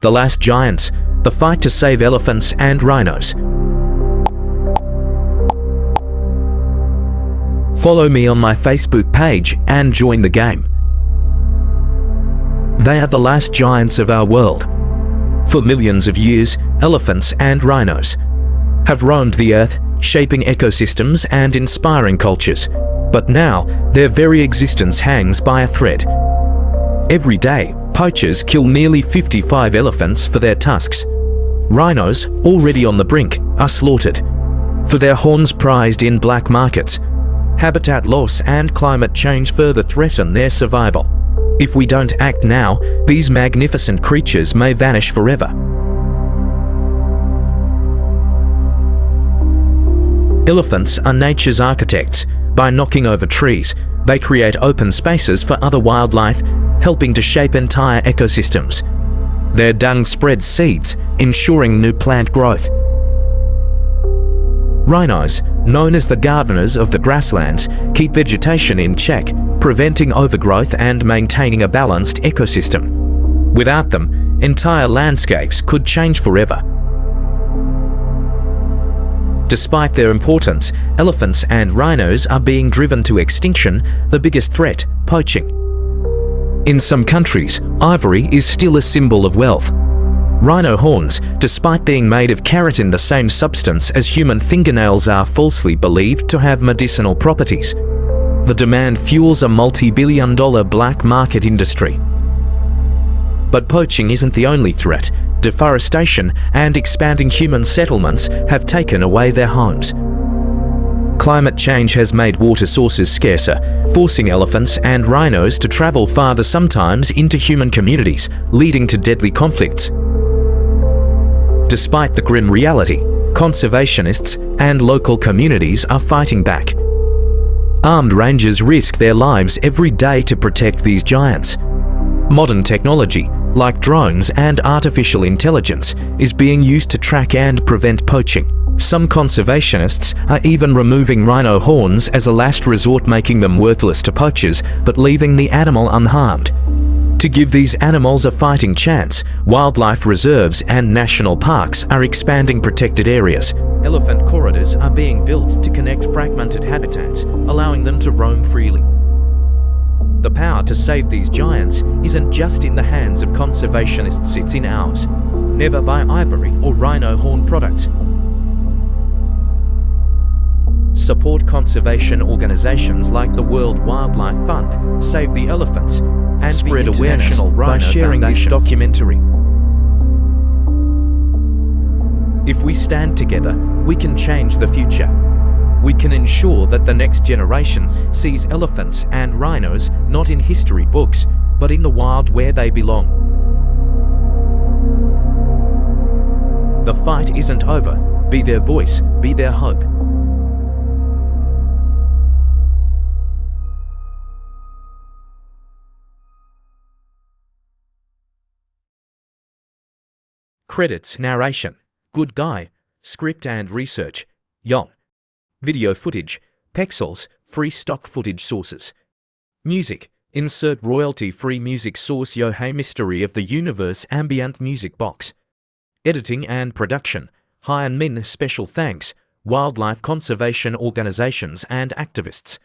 The Last Giants, the fight to save elephants and rhinos. Follow me on my Facebook page and join the game. They are the last giants of our world. For millions of years, elephants and rhinos have roamed the earth, shaping ecosystems and inspiring cultures. But now, their very existence hangs by a thread. Every day, poachers kill nearly 55 elephants for their tusks. Rhinos, already on the brink, are slaughtered for their horns prized in black markets. Habitat loss and climate change further threaten their survival. If we don't act now, these magnificent creatures may vanish forever. Elephants are nature's architects. By knocking over trees, they create open spaces for other wildlife, helping to shape entire ecosystems. Their dung spreads seeds, ensuring new plant growth. Rhinos, known as the gardeners of the grasslands, keep vegetation in check, preventing overgrowth and maintaining a balanced ecosystem. Without them, entire landscapes could change forever. Despite their importance, elephants and rhinos are being driven to extinction, the biggest threat, poaching. In some countries, ivory is still a symbol of wealth. Rhino horns, despite being made of keratin, the same substance as human fingernails, are falsely believed to have medicinal properties. The demand fuels a multi-billion-dollar black market industry. But poaching isn't the only threat. Deforestation and expanding human settlements have taken away their homes. Climate change has made water sources scarcer, forcing elephants and rhinos to travel farther, sometimes into human communities, leading to deadly conflicts. Despite the grim reality, conservationists and local communities are fighting back. Armed rangers risk their lives every day to protect these giants. Modern technology, like drones and artificial intelligence, is being used to track and prevent poaching. Some conservationists are even removing rhino horns as a last resort, making them worthless to poachers but leaving the animal unharmed. To give these animals a fighting chance, wildlife reserves and national parks are expanding protected areas. Elephant corridors are being built to connect fragmented habitats, allowing them to roam freely. The power to save these giants isn't just in the hands of conservationists, it's in ours. Never buy ivory or rhino horn products. Support conservation organizations like the World Wildlife Fund, Save the Elephants, and spread awareness by sharing this documentary. If we stand together, we can change the future. We can ensure that the next generation sees elephants and rhinos not in history books, but in the wild where they belong. The fight isn't over. Be their voice, be their hope. Credits: narration, Good Guy, script and research, Yong. Video footage, Pexels, free stock footage sources. Music, insert royalty-free music source Yohei Mystery of the Universe ambient music box. Editing and production, Hi and Min. Special thanks, wildlife conservation organizations and activists.